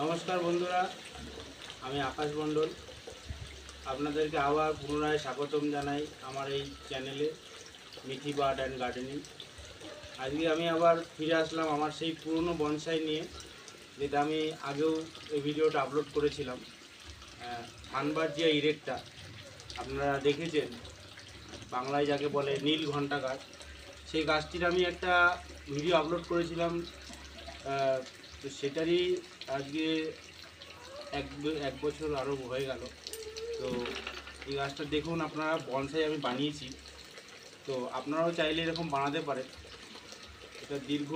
নমস্কার বন্ধুরা, আমি আকাশ মণ্ডল। আপনাদেরকে আবার পুনরায় স্বাগতম জানাই আমার এই চ্যানেলে মিঠি আর্ট অ্যান্ড গার্ডেনিং। আজকে আমি আবার ফিরে আসলাম আমার সেই পুরনো বনসাই নিয়ে, যেটা আমি আগেও এই ভিডিওটা আপলোড করেছিলাম। থানবার্জিয়া ইরেক্টা আপনারা দেখেছেন, বাংলায় যাকে বলে নীল ঘণ্টা গাছ। সেই গাছটির আমি একটা ভিডিও আপলোড করেছিলাম, তো সেটারই আজকে এক বছর আরও হয়ে গেল। তো এই গাছটা দেখুন, আপনারা বনসাই আমি বানিয়েছি, তো আপনারাও চাইলে এরকম বানাতে পারেন। এটা দীর্ঘ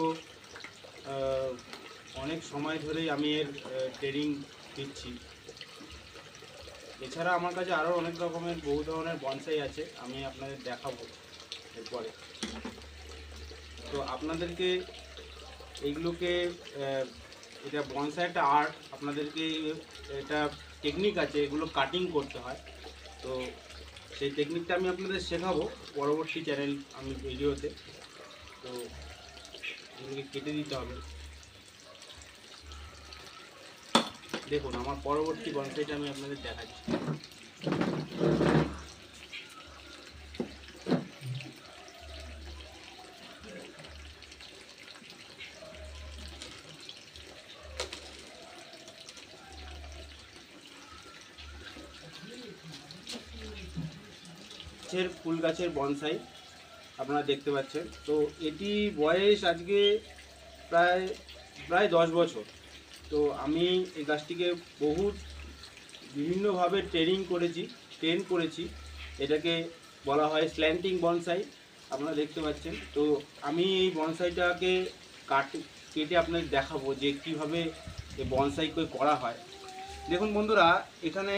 অনেক সময় ধরেই আমি এর ট্রেনিং দিচ্ছি। এছাড়া আমার কাছে আরও অনেক রকমের বহু ধরনের বনসাই আছে, আমি আপনাদের দেখাবো এরপরে। তো আপনাদেরকে এইগুলোকে এটা বনসাই একটা আর্ট, আপনাদেরকে এটা টেকনিক আছে, এগুলো কাটিং করতে হয়। তো সেই টেকনিকটা আমি আপনাদের শেখাবো পরবর্তী আমি ভিডিওতে। তো এগুলোকে কেটে দিতে হবে। দেখুন আমার পরবর্তী বনসাইটা আমি আপনাদের দেখাচ্ছি। ফুল গাছের বনসাই আপনারা দেখতে পাচ্ছেন। তো এটি বয়স আজকে প্রায় প্রায় 10 বছর। তো আমি এই গাছটিকে বিভিন্নভাবে ট্রেন করেছি। এটাকে বলা হয় স্ল্যান্টিং বনসাই, আপনারা দেখতে পাচ্ছেন। তো আমি এই বনসাইটাকে কেটে আপনাদের দেখাবো যে কীভাবে এই বনসাই করা হয়। দেখুন বন্ধুরা, এখানে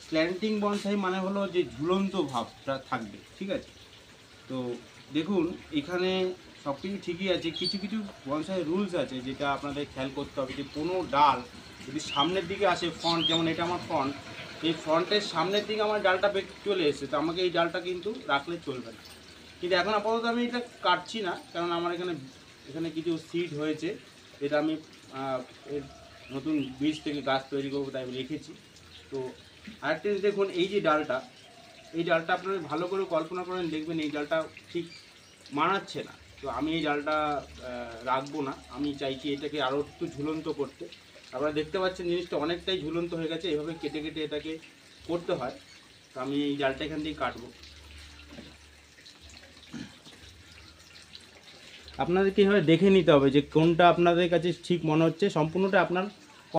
স্ল্যান্টিং বনসাই মানে হলো যে ঝুলন্ত ভাবটা থাকবে, ঠিক আছে? তো দেখুন এখানে সব কিছু ঠিকই আছে, কিছু কিছু বনসাই রুলস আছে যেটা আপনাদের খেয়াল করতে হবে। যে কোনো ডাল যদি সামনের দিকে আসে, ফ্রন্ট, যেমন এটা আমার ফ্রন্ট, এই ফ্রন্টের সামনের দিকে আমার ডালটা চলে এসেছে, তো আমাকে এই ডালটা কিন্তু রাখলে চলবে না। কিন্তু এখন আপাতত আমি এটা কাটছি না, কারণ আমার এখানে কিছু সিড হয়েছে, এটা আমি এর নতুন বীজ থেকে গাছ তৈরি করবো, তাই আমি রেখেছি। তো আরেকটা দেখুন, এই ডালটা আপনারা ভালো করে কল্পনা করেন, দেখবেন এই ডালটা ঠিক মানাচ্ছে না। তো আমি এই ডালটা রাখবো না, আমি চাইছি এটাকে আরও একটু ঝুলন্ত করতে। আপনারা দেখতে পাচ্ছেন জিনিসটা অনেকটাই ঝুলন্ত হয়ে গেছে, এভাবে কেটে কেটে এটাকে করতে হয়। তো আমি এই ডালটা এখান থেকে কাটবো। আপনাদেরকে এভাবে দেখে নিতে হবে যে কোনটা আপনাদের কাছে ঠিক মনে হচ্ছে। সম্পূর্ণটা আপনার